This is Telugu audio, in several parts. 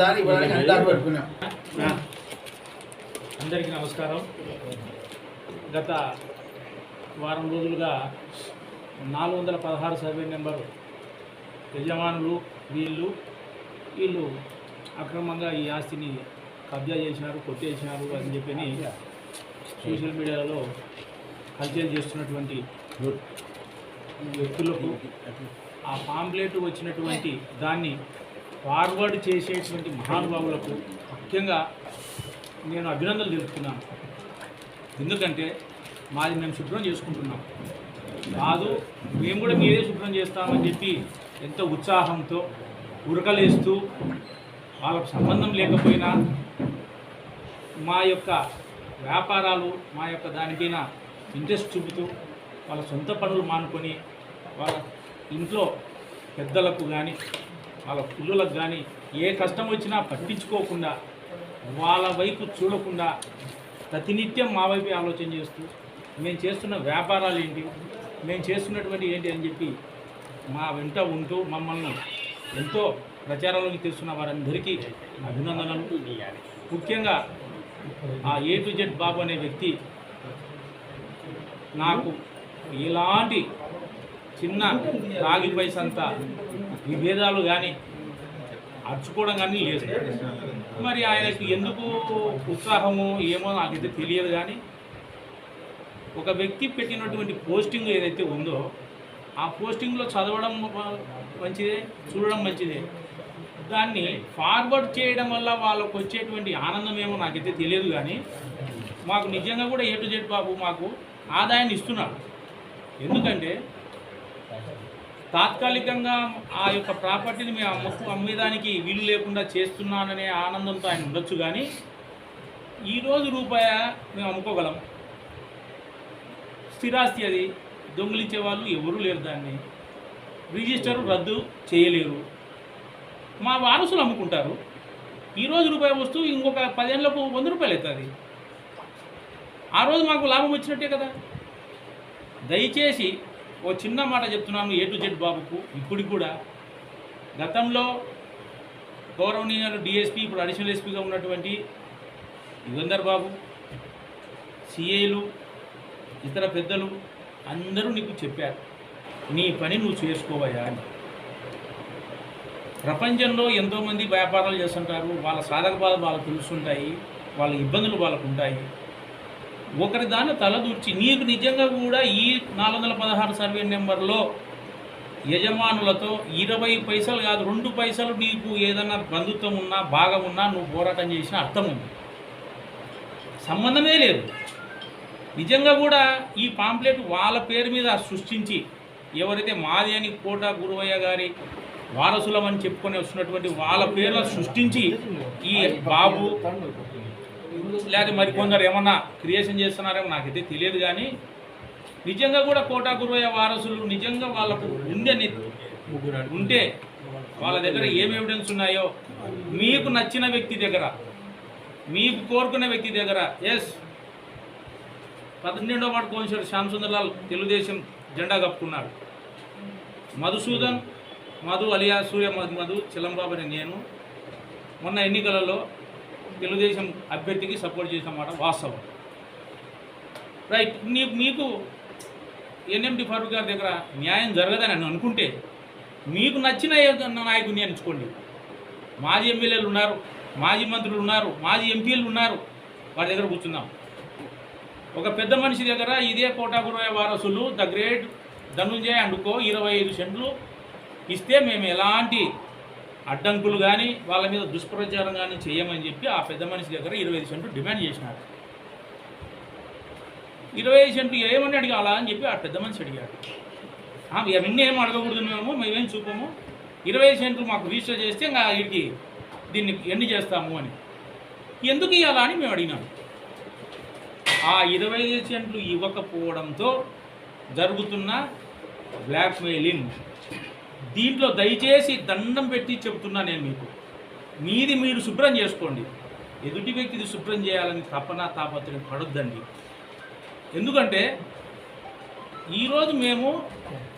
దారి ఇవ్వడానికి అన్ని దారి పెట్టుకున్నాం. అందరికీ నమస్కారం. గత వారం రోజులుగా 416 సర్వే నెంబరు యజమానులు వీళ్ళు అక్రమంగా ఈ ఆస్తిని కబ్జా చేసినారు, కొట్టేసినారు అని చెప్పని సోషల్ మీడియాలో హల్చల్ చేస్తున్నటువంటి వ్యక్తులకు ఆ పాంప్లెట్ వచ్చినటువంటి దాన్ని ఫార్వర్డ్ చేసేటువంటి మహానుభావులకు ముఖ్యంగా నేను అభినందనలు తెలుపుతున్నాను. ఎందుకంటే మాది మేము శుభ్రం చేసుకుంటున్నాం కాదు, మేము కూడా మీరే శుభ్రం చేస్తామని చెప్పి ఎంతో ఉత్సాహంతో ఉరకలేస్తూ వాళ్ళకు సంబంధం లేకపోయినా మా యొక్క వ్యాపారాలు మా యొక్క దానిపైన ఇంట్రెస్ట్ చూపుతూ వాళ్ళ సొంత పనులు మానుకొని వాళ్ళ ఇంట్లో పెద్దలకు కానీ వాళ్ళ పిల్లలకు కానీ ఏ కష్టం వచ్చినా పట్టించుకోకుండా వాళ్ళ వైపు చూడకుండా ప్రతినిత్యం మా వైపే ఆలోచన చేస్తూ మేము చేస్తున్న వ్యాపారాలు ఏంటి, మేము చేస్తున్నటువంటి ఏంటి అని చెప్పి మా వెంట ఉంటూ మమ్మల్ని ఎంతో ప్రచారంలోకి తెస్తున్న వారందరికీ అభినందనలు. ముఖ్యంగా ఆ A to Z బాబు అనే వ్యక్తి నాకు ఎలాంటి చిన్న రాగి పైసంత విభేదాలు కానీ అర్చుకోవడం కానీ లేదు. మరి ఆయనకు ఎందుకు ఉత్సాహము ఏమో నాకైతే తెలియదు. కానీ ఒక వ్యక్తి పెట్టినటువంటి పోస్టింగ్ ఏదైతే ఉందో ఆ పోస్టింగ్లో చదవడం మంచిదే, చూడడం మంచిదే. దాన్ని ఫార్వర్డ్ చేయడం వల్ల వాళ్ళకు వచ్చేటువంటి ఆనందం ఏమో నాకైతే తెలియదు. కానీ మాకు నిజంగా కూడా A to Z బాబు మాకు ఆదాయాన్ని ఇస్తున్నాడు. ఎందుకంటే తాత్కాలికంగా ఆ యొక్క ప్రాపర్టీని మేము అమ్మేదానికి వీలు లేకుండా చేస్తున్నాననే ఆనందంతో ఆయన ఉండొచ్చు. కానీ ఈరోజు రూపాయ మేము అమ్ముకోగలం. స్థిరాస్తి అది దొంగిలించే వాళ్ళు ఎవరూ లేరు. దాన్ని రిజిస్టర్ రద్దు చేయలేరు. మా వారసులు అమ్ముకుంటారు. ఈరోజు రూపాయి వస్తువు ఇంకొక 10 ఏళ్ళకు 100 రూపాయలు అవుతుంది. ఆ రోజు మాకు లాభం వచ్చినట్టే కదా. దయచేసి ఓ చిన్న మాట చెప్తున్నాను A to Z బాబుకు. ఇప్పటికి కూడా గతంలో గౌరవనీయులు DSP, ఇప్పుడు అడిషనల్ ఎస్పీగా ఉన్నటువంటి యుగంధర్ బాబు, సిఐలు, ఇతర పెద్దలు అందరూ నీకు చెప్పారు, నీ పని నువ్వు చేసుకోవయ్యా అని. ప్రపంచంలో ఎంతోమంది వ్యాపారాలు చేస్తుంటారు. వాళ్ళ సాధక బాధలు వాళ్ళకు తెలుస్తుంటాయి, వాళ్ళ ఇబ్బందులు వాళ్ళకు ఉంటాయి. ఒకరి దాన్ని తలదూర్చి నీకు నిజంగా కూడా ఈ 416 సర్వే నెంబర్లో యజమానులతో 20 పైసలు కాదు 2 పైసలు నీకు ఏదైనా బంధుత్వం ఉన్నా భాగం ఉన్నా నువ్వు పోరాటం చేసిన అర్థం ఉంది. సంబంధమే లేదు. నిజంగా కూడా ఈ పాంప్లెట్ వాళ్ళ పేరు మీద సృష్టించి ఎవరైతే మాది అని కోట గురువయ్య గారి వారసులమని చెప్పుకొని వస్తున్నటువంటి వాళ్ళ పేర్లు సృష్టించి ఈ బాబు లేదా మరి కొందరు ఏమన్నా క్రియేషన్ చేస్తున్నారేమో నాకైతే తెలియదు. కానీ నిజంగా కూడా కోటా గురువయ్య వారసులు నిజంగా వాళ్ళకు ఉంటే వాళ్ళ దగ్గర ఏం ఎవిడెన్స్ ఉన్నాయో మీకు నచ్చిన వ్యక్తి దగ్గర, మీకు కోరుకున్న వ్యక్తి దగ్గర 12వ వార్డు కౌన్సిలర్ శ్యామ్ సుందర్లాల్ తెలుగుదేశం జెండా కప్పుకున్నాడు. మధుసూదన్ మధు అలియా సూర్య మధు చిలంబాబు అని నేను మొన్న ఎన్నికలలో తెలుగుదేశం అభ్యర్థికి సపోర్ట్ చేసిన మాట వాస్తవం. రైట్. మీకు NMD ఫారూక్ గారి దగ్గర న్యాయం జరగదని అని అనుకుంటే మీకు నచ్చిన నాయకుడిని ఎంచుకోండి. మాజీ ఎమ్మెల్యేలు ఉన్నారు, మాజీ మంత్రులు ఉన్నారు, మాజీ ఎంపీలు ఉన్నారు. వారి దగ్గర కూర్చుందాం. ఒక పెద్ద మనిషి దగ్గర ఇదే కోటా గురువయ్య వారసులు ద గ్రేట్ ధనుంజయ అండుకో 25 సెంట్లు ఇస్తే మేము ఎలాంటి అడ్డంకులు కానీ వాళ్ళ మీద దుష్ప్రచారం కానీ చేయమని చెప్పి ఆ పెద్ద మనిషి దగ్గర 25 సెంట్లు డిమాండ్ చేసినారు. 25 సెంట్లు ఏమని అడిగాలా అని చెప్పి ఆ పెద్ద మనిషి అడిగాడు. అవన్నీ ఏం అడగకూడదు, మేమేం చూపము, 25 సెంట్లు మాకు రిజిస్టర్ చేస్తే ఇంకా వీడికి దీన్ని ఎన్ని చేస్తాము అని. ఎందుకు ఇవ్వాలా అని మేము అడిగినాము. ఆ 25 సెంట్లు ఇవ్వకపోవడంతో జరుగుతున్న బ్లాక్మెయిలింగ్. దీంట్లో దయచేసి దండం పెట్టి చెబుతున్నా నేను మీకు, మీది మీరు శుభ్రం చేసుకోండి. ఎదుటి వ్యక్తిది శుభ్రం చేయాలని తపన తాపత్రయం పడొద్దండి. ఎందుకంటే ఈరోజు మేము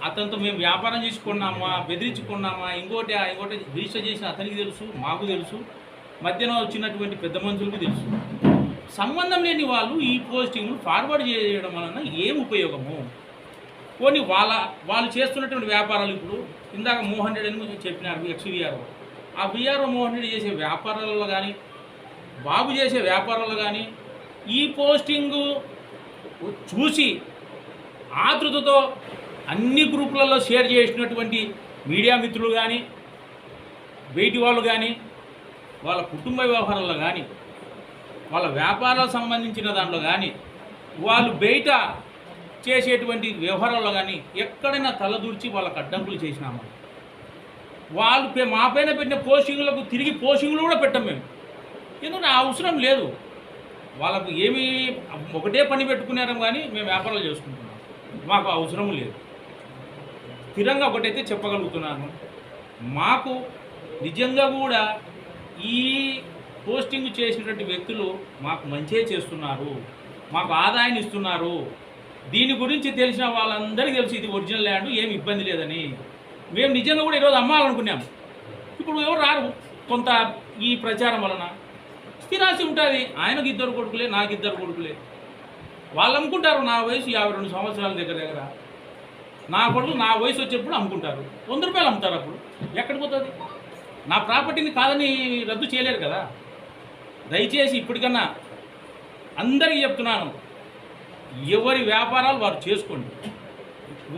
అతనితో మేము వ్యాపారం చేసుకున్నామా, బెదిరించుకున్నామా, ఇంకోటి రిజిస్టర్ చేసిన అతనికి తెలుసు, మాకు తెలుసు. మధ్యన వచ్చినటువంటి పెద్ద మనుషులకు తెలుసు. సంబంధం లేని వాళ్ళు ఈ పోస్టింగ్లు ఫార్వర్డ్ చేయడం వలన ఏం ఉపయోగము? కొన్ని వాళ్ళు చేస్తున్నటువంటి వ్యాపారాలు, ఇప్పుడు ఇందాక మోహన్ రెడ్డి అని చెప్పినారు ఎక్స్-విఆర్ఓ, ఆ విఆర్ఓ మోహన్ రెడ్డి చేసే వ్యాపారాలలో కానీ బాబు చేసే వ్యాపారాలు కానీ ఈ పోస్టింగు చూసి ఆతృతతో అన్ని గ్రూపులలో షేర్ చేసినటువంటి మీడియా మిత్రులు కానీ బయటి వాళ్ళు కానీ వాళ్ళ కుటుంబ వ్యవహారాల్లో కానీ వాళ్ళ వ్యాపారాలకు సంబంధించిన దాంట్లో కానీ వాళ్ళు బయట చేసేటువంటి వ్యవహారాల్లో కానీ ఎక్కడైనా తలదూర్చి వాళ్ళకు అడ్డంకులు చేసినామా? వాళ్ళు మా పైన పెట్టిన పోస్టింగ్లకు తిరిగి పోస్టింగ్లు కూడా పెట్టాం మేము. ఎందుకంటే అవసరం లేదు వాళ్ళకు. ఏమి ఒకటే పని పెట్టుకున్నారం కానీ మేము వ్యాపారాలు చేసుకుంటున్నాం, మాకు అవసరం లేదు. స్థిరంగా ఒకటైతే చెప్పగలుగుతున్నాను, మాకు నిజంగా కూడా ఈ పోస్టింగ్ చేసినటువంటి వ్యక్తులు మాకు మంచిగా చేస్తున్నారు, మాకు ఆదాయాన్ని ఇస్తున్నారు. దీని గురించి తెలిసిన వాళ్ళందరికీ తెలుసు ఇది ఒరిజినల్ ల్యాండ్, ఏమి ఇబ్బంది లేదని. మేము నిజంగా కూడా ఈరోజు అమ్మాలనుకున్నాము. ఇప్పుడు ఎవరు రారు, కొంత ఈ ప్రచారం వలన స్థిరాస్తి ఉంటుంది. ఆయనకు 2 కొడుకులే, నాకు 2 కొడుకులే. వాళ్ళు అమ్ముకుంటారు. నా వయసు 52 సంవత్సరాల దగ్గర నా కొడుకు నా వయసు వచ్చేప్పుడు అమ్ముకుంటారు. 100 రూపాయలు అమ్ముతారు. అప్పుడు ఎక్కడికి పోతుంది? నా ప్రాపర్టీని కాదని రద్దు చేయలేరు కదా. దయచేసి ఇప్పటికన్నా అందరికీ చెప్తున్నాను, ఎవరి వ్యాపారాలు వారు చేసుకోండి.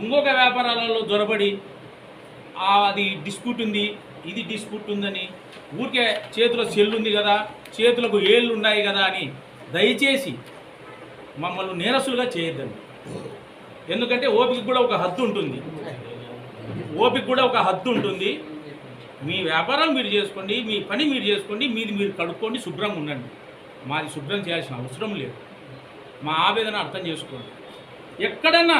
ఇంకొక వ్యాపారాలలో దొరబడి అది డిస్ప్యూట్ ఉంది, ఇది డిస్ప్యూట్ ఉందని ఊరికే చేతిలో సెల్లు ఉంది కదా, చేతులకు ఏళ్ళు ఉన్నాయి కదా అని దయచేసి మమ్మల్ని నేరస్తులుగా చేయొద్దండి. ఎందుకంటే ఓపిక కూడా ఒక హద్దు ఉంటుంది. మీ వ్యాపారం మీరు చేసుకోండి, మీ పని మీరు చేసుకోండి, మీది మీరు కడుక్కోండి, శుభ్రంగా ఉండండి. మాది శుభ్రం చేయాల్సిన అవసరం లేదు. మా ఆవేదన అర్థం చేసుకోండి. ఎక్కడన్నా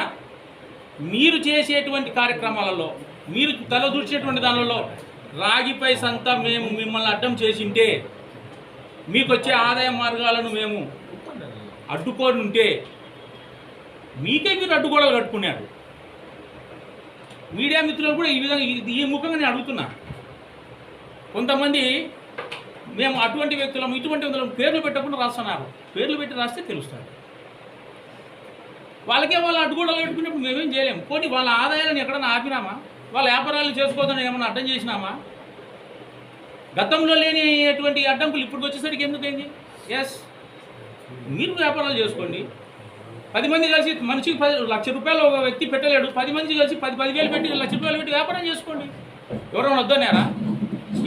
మీరు చేసేటువంటి కార్యక్రమాలలో మీరు తలదూర్చేటువంటి దానిలో రాగిపై సంతా మేము మిమ్మల్ని అడ్డం చేసింటే, మీకు వచ్చే ఆదాయ మార్గాలను మేము అడ్డుకొని ఉంటే మీకే మీరు అడ్డుగోడలు కట్టుకున్నారు. మీడియా మిత్రులు కూడా ఈ విధంగా ఈ ముఖంగా నేను అడుగుతున్నా. కొంతమంది మేము అటువంటి వ్యక్తులం ఇటువంటి వ్యక్తులం పేర్లు పెట్టకుండా రాస్తున్నారు. పేర్లు పెట్టి రాస్తే తెలుస్తారు. వాళ్ళకే వాళ్ళు అడ్డుగోడలు కట్టుకున్నప్పుడు మేమేం చేయలేము. పోనీ వాళ్ళ ఆదాయాలను ఎక్కడన్నా ఆపినామా? వాళ్ళ వ్యాపారాలు చేసుకోవద్దని ఏమన్నా అడ్డం చేసినామా? గతంలో లేనిటువంటి అడ్డంకులు ఇప్పుడు వచ్చేసరికి ఎందుకైంది? ఎస్, మీరు వ్యాపారాలు చేసుకోండి. 10 మంది కలిసి మనిషికి 10 లక్ష రూపాయలు ఒక వ్యక్తి పెట్టలేడు. 10 మంది కలిసి 10,000 పెట్టి 1 లక్ష రూపాయలు పెట్టి వ్యాపారం చేసుకోండి. ఎవరైనా వద్దన్నారా?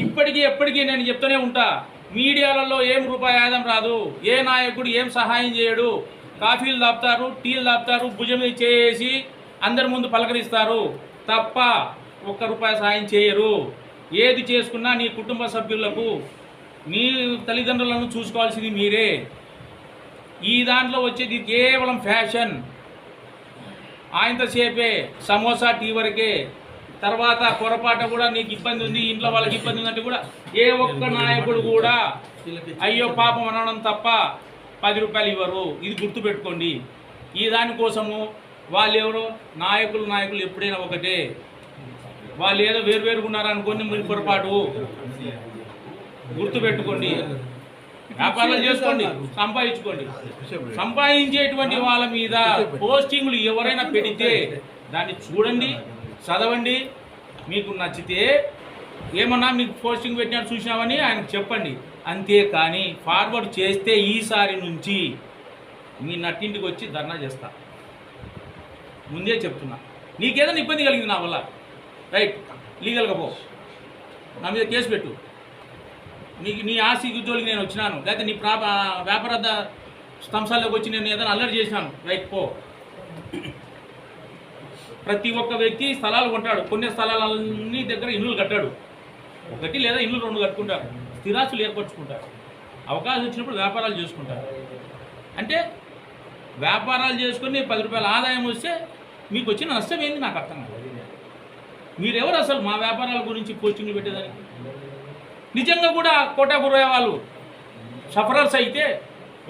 ఇప్పటికీ ఎప్పటికీ నేను చెప్తూనే ఉంటా, మీడియాలలో ఏం రూపాయి ఆదాయం రాదు. ఏ నాయకుడు ఏం సహాయం చేయడు. కాఫీలు దాపుతారు, టీలు దాపుతారు, భుజం చేసి అందరి ముందు పలకరిస్తారు తప్ప 1 రూపాయి సహాయం చేయరు. ఏది చేసుకున్నా నీ కుటుంబ సభ్యులకు, నీ తల్లిదండ్రులను చూసుకోవాల్సింది మీరే. ఈ దాంట్లో వచ్చేది కేవలం ఫ్యాషన్. ఆయనతోసేపే సమోసా టీ వరకే. తర్వాత పొరపాటు కూడా నీకు ఇబ్బంది ఉంది, ఇంట్లో వాళ్ళకి ఇబ్బంది ఉందంటే కూడా ఏ ఒక్క నాయకుడు కూడా అయ్యో పాపం అనడం తప్ప 10 రూపాయలు ఇవ్వరు. ఇది గుర్తుపెట్టుకోండి. ఈ దానికోసము వాళ్ళు ఎవరో నాయకులు ఎప్పుడైనా ఒకటే. వాళ్ళు ఏదో వేరువేరుగా ఉన్నారనుకోండి, మీరు పొరపాటు. గుర్తుపెట్టుకోండి. వ్యాపారాలు చేసుకోండి, సంపాదించుకోండి. సంపాదించేటువంటి వాళ్ళ మీద పోస్టింగ్లు ఎవరైనా పెడితే దాన్ని చూడండి, చదవండి. మీకు నచ్చితే ఏమన్నా మీకు పోస్టింగ్ పెట్టినట్టు చూసినామని ఆయనకు చెప్పండి. అంతేకాని ఫార్వర్డ్ చేస్తే ఈసారి నుంచి మీ నట్టింటికి వచ్చి ధర్నా చేస్తా. ముందే చెప్తున్నా. నీకేదైనా ఇబ్బంది కలిగింది నా వల్ల, రైట్, లీగల్గా పో, నా మీద కేసు పెట్టు. నీ ఆస్తి ఉద్యోగికి నేను వచ్చినాను, లేకపోతే నీ వ్యాపార సంస్థల్లోకి వచ్చి నేను ఏదైనా అల్లరి చేసినాను, రైట్, పో. ప్రతి ఒక్క వ్యక్తి స్థలాలు కొంటాడు. కొన్ని స్థలాలన్నీ దగ్గర ఇల్లులు కట్టాడు. 1 లేదా ఇల్లు 2 కట్టుకుంటారు. స్థిరాస్తులు ఏర్పరచుకుంటారు. అవకాశం వచ్చినప్పుడు వ్యాపారాలు చేసుకుంటారు. అంటే వ్యాపారాలు చేసుకుని 10 రూపాయల ఆదాయం వస్తే మీకు వచ్చిన నష్టం ఏంది నాకు అర్థం కాదు. మీరెవరు అసలు మా వ్యాపారాల గురించి పోస్టింగ్లు పెట్టేదానికి? నిజంగా కూడా కోటా గురయ్య వాళ్ళు సఫరర్స్ అయితే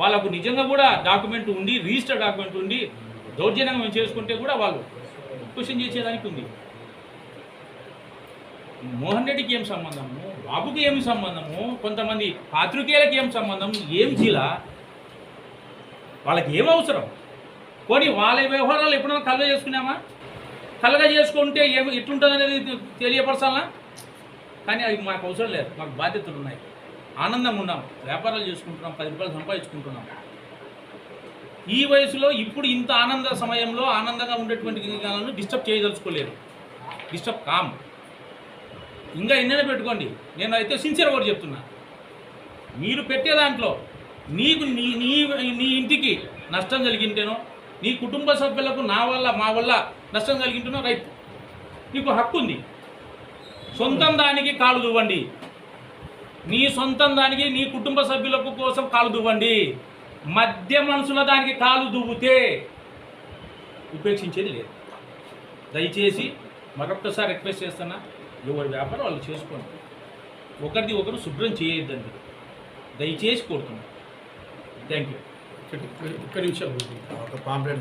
వాళ్ళకు నిజంగా కూడా డాక్యుమెంట్ ఉండి, రిజిస్టర్ డాక్యుమెంట్ ఉండి దౌర్జన్యంగా మేము చేసుకుంటే కూడా వాళ్ళు క్వశ్చన్ చేసేదానికి ఉంది. మోహన్ రెడ్డికి ఏం సంబంధము, బాబుకి ఏమి సంబంధము, కొంతమంది పాత్రికేయులకి ఏం సంబంధం, ఏం జిలా, వాళ్ళకి ఏం అవసరం? పోనీ వాళ్ళ వ్యవహారాలు ఎప్పుడైనా కలుగా చేసుకున్నామా? కలుగా చేసుకుంటే ఎట్లుంటుంది అనేది తెలియపరచాలా? కానీ అవి మాకు అవసరం లేదు, మాకు బాధ్యతలు ఉన్నాయి, ఆనందంగా ఉన్నాం, వ్యాపారాలు చేసుకుంటున్నాం, 10 రూపాయలు సంపాదించుకుంటున్నాం. ఈ వయసులో ఇప్పుడు ఇంత ఆనంద సమయంలో ఆనందంగా ఉండేటువంటి వాళ్ళను డిస్టర్బ్ చేయదలుచుకోలేరు, డిస్టర్బ్ కామ్. ఇంకా ఎన్నైనా పెట్టుకోండి, నేను అయితే సిన్సియర్ కూడా చెప్తున్నా, మీరు పెట్టే దాంట్లో నీకు నీ నీ నీ ఇంటికి నష్టం కలిగింటేనో, నీ కుటుంబ సభ్యులకు నా వల్ల మా వల్ల నష్టం కలిగింటేనో రైట్, నీకు హక్కు ఉంది. సొంతం దానికి కాలు దువ్వండి, నీ సొంతం దానికి నీ కుటుంబ సభ్యులకు కోసం కాలు దువ్వండి. మధ్య మనుషుల దానికి కాలు దువ్వుతే ఉపేక్షించేది లేదు. దయచేసి మరొక్కసారి రిక్వెస్ట్ చేస్తున్నా, ఎవరి వ్యాపారం వాళ్ళు చేసుకోండి, ఒకరిది ఒకరు శుభ్రం చేయొద్దండి, దయచేసి కోరుతున్నాను. Thank you. ఒక్క నిమిషం, ఒక పాంప్లెట్